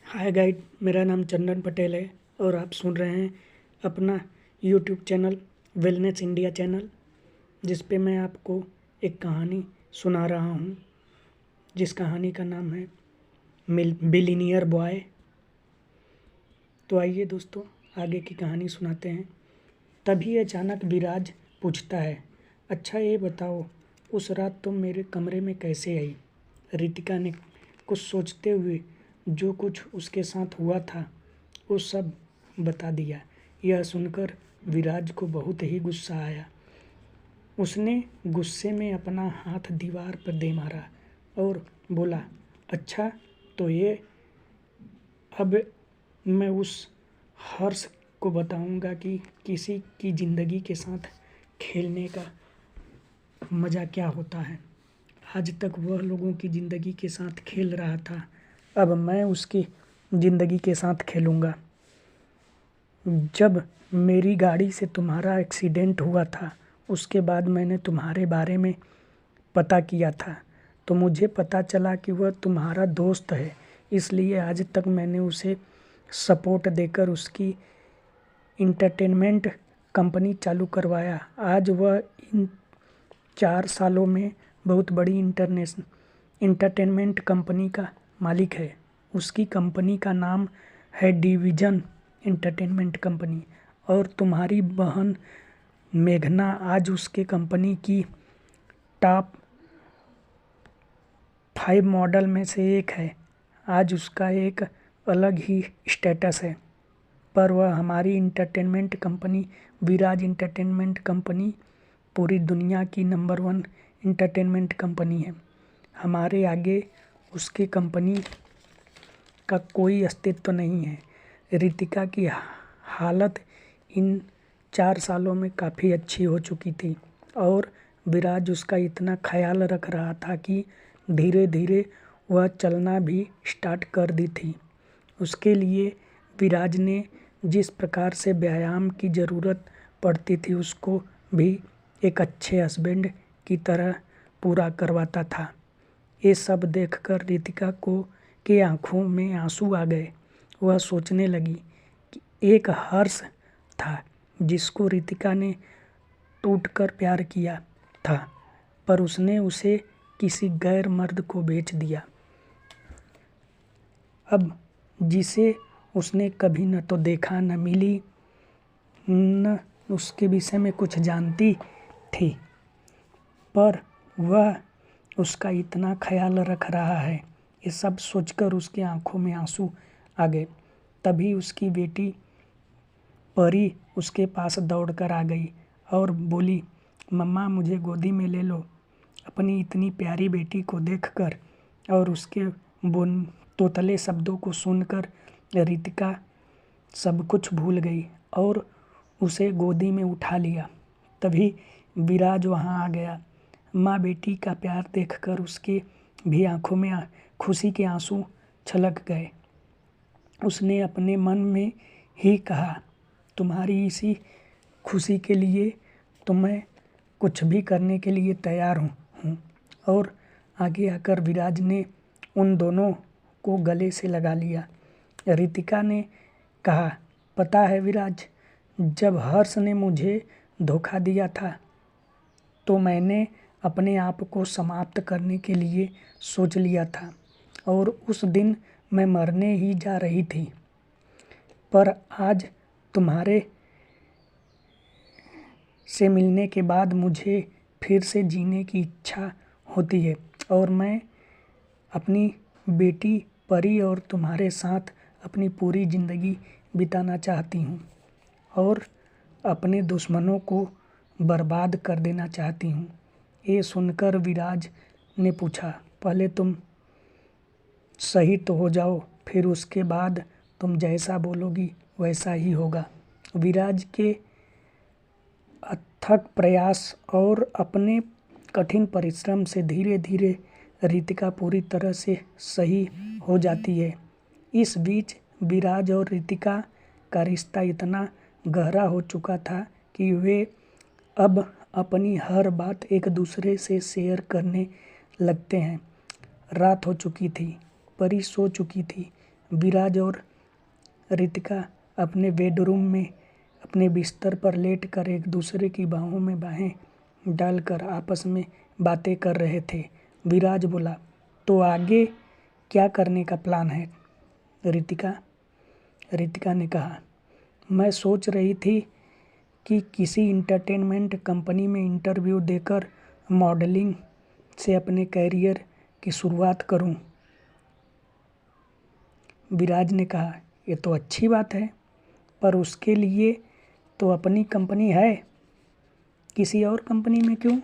हाय guide, मेरा नाम चंदन पटेल है और आप सुन रहे हैं अपना YouTube channel wellness India channel, जिस पे मैं आपको एक कहानी सुना रहा हूँ, जिस कहानी का नाम है बिलीनियर बॉय। तो आइए दोस्तों, आगे की कहानी सुनाते हैं। तभी अचानक विराज पूछता है, अच्छा ये बताओ, उस रात तुम मेरे कमरे में कैसे आई? रितिका ने कुछ सोचते हुए जो कुछ उसके साथ हुआ था वो सब बता दिया। यह सुनकर विराज को बहुत ही गुस्सा आया। उसने गुस्से में अपना हाथ दीवार पर दे मारा और बोला, अच्छा तो ये अब मैं उस हर्ष को बताऊंगा कि किसी की ज़िंदगी के साथ खेलने का मज़ा क्या होता है। आज तक वह लोगों की ज़िंदगी के साथ खेल रहा था, अब मैं उसकी ज़िंदगी के साथ खेलूँगा। जब मेरी गाड़ी से तुम्हारा एक्सीडेंट हुआ था, उसके बाद मैंने तुम्हारे बारे में पता किया था, तो मुझे पता चला कि वह तुम्हारा दोस्त है। इसलिए आज तक मैंने उसे सपोर्ट देकर उसकी इंटरटेनमेंट कंपनी चालू करवाया। आज वह इन 4 सालों में बहुत बड़ी इंटरटेनमेंट कंपनी का मालिक है। उसकी कंपनी का नाम है डिवीज़न एंटरटेनमेंट कंपनी, और तुम्हारी बहन मेघना आज उसके कंपनी की टॉप 5 मॉडल में से एक है। आज उसका एक अलग ही स्टेटस है, पर वह हमारी इंटरटेनमेंट कंपनी विराज इंटरटेनमेंट कंपनी पूरी दुनिया की नंबर 1 इंटरटेनमेंट कंपनी है। हमारे आगे उसकी कंपनी का कोई अस्तित्व नहीं है। रितिका की हालत इन 4 सालों में काफ़ी अच्छी हो चुकी थी और विराज उसका इतना ख्याल रख रहा था कि धीरे धीरे वह चलना भी स्टार्ट कर दी थी। उसके लिए विराज ने जिस प्रकार से व्यायाम की ज़रूरत पड़ती थी, उसको भी एक अच्छे हस्बैंड की तरह पूरा करवाता था। ये सब देखकर रितिका के आंखों में आंसू आ गए। वह सोचने लगी कि एक हर्ष था जिसको रितिका ने टूटकर प्यार किया था, पर उसने उसे किसी गैर मर्द को बेच दिया। अब जिसे उसने कभी न तो देखा, न मिली, न उसके विषय में कुछ जानती थी, पर वह उसका इतना ख्याल रख रहा है। ये सब सोचकर उसकी आंखों में आंसू आ गए। तभी उसकी बेटी परी उसके पास दौड़कर आ गई और बोली, मम्मा मुझे गोदी में ले लो। अपनी इतनी प्यारी बेटी को देखकर और उसके तोतले शब्दों को सुनकर रितिका सब कुछ भूल गई और उसे गोदी में उठा लिया। तभी विराज वहाँ आ गया। माँ बेटी का प्यार देखकर उसके भी आंखों में खुशी के आंसू छलक गए। उसने अपने मन में ही कहा, तुम्हारी इसी खुशी के लिए तो मैं कुछ भी करने के लिए तैयार हूँ। और आगे आकर विराज ने उन दोनों को गले से लगा लिया। रितिका ने कहा, पता है विराज, जब हर्ष ने मुझे धोखा दिया था तो मैंने अपने आप को समाप्त करने के लिए सोच लिया था और उस दिन मैं मरने ही जा रही थी, पर आज तुम्हारे से मिलने के बाद मुझे फिर से जीने की इच्छा होती है और मैं अपनी बेटी परी और तुम्हारे साथ अपनी पूरी ज़िंदगी बिताना चाहती हूँ और अपने दुश्मनों को बर्बाद कर देना चाहती हूँ। ये सुनकर विराज ने पूछा, पहले तुम सही तो हो जाओ, फिर उसके बाद तुम जैसा बोलोगी वैसा ही होगा। विराज के अथक प्रयास और अपने कठिन परिश्रम से धीरे धीरे रितिका पूरी तरह से सही हो जाती है। इस बीच विराज और रितिका का रिश्ता इतना गहरा हो चुका था कि वे अब अपनी हर बात एक दूसरे से शेयर करने लगते हैं। रात हो चुकी थी, परी सो चुकी थी। विराज और रितिका अपने बेडरूम में अपने बिस्तर पर लेटकर एक दूसरे की बाहों में बाहें डालकर आपस में बातें कर रहे थे। विराज बोला, तो आगे क्या करने का प्लान है रितिका ने कहा, मैं सोच रही थी कि किसी इंटरटेनमेंट कंपनी में इंटरव्यू देकर मॉडलिंग से अपने कैरियर की शुरुआत करूं। विराज ने कहा, ये तो अच्छी बात है, पर उसके लिए तो अपनी कंपनी है, किसी और कंपनी में क्यों?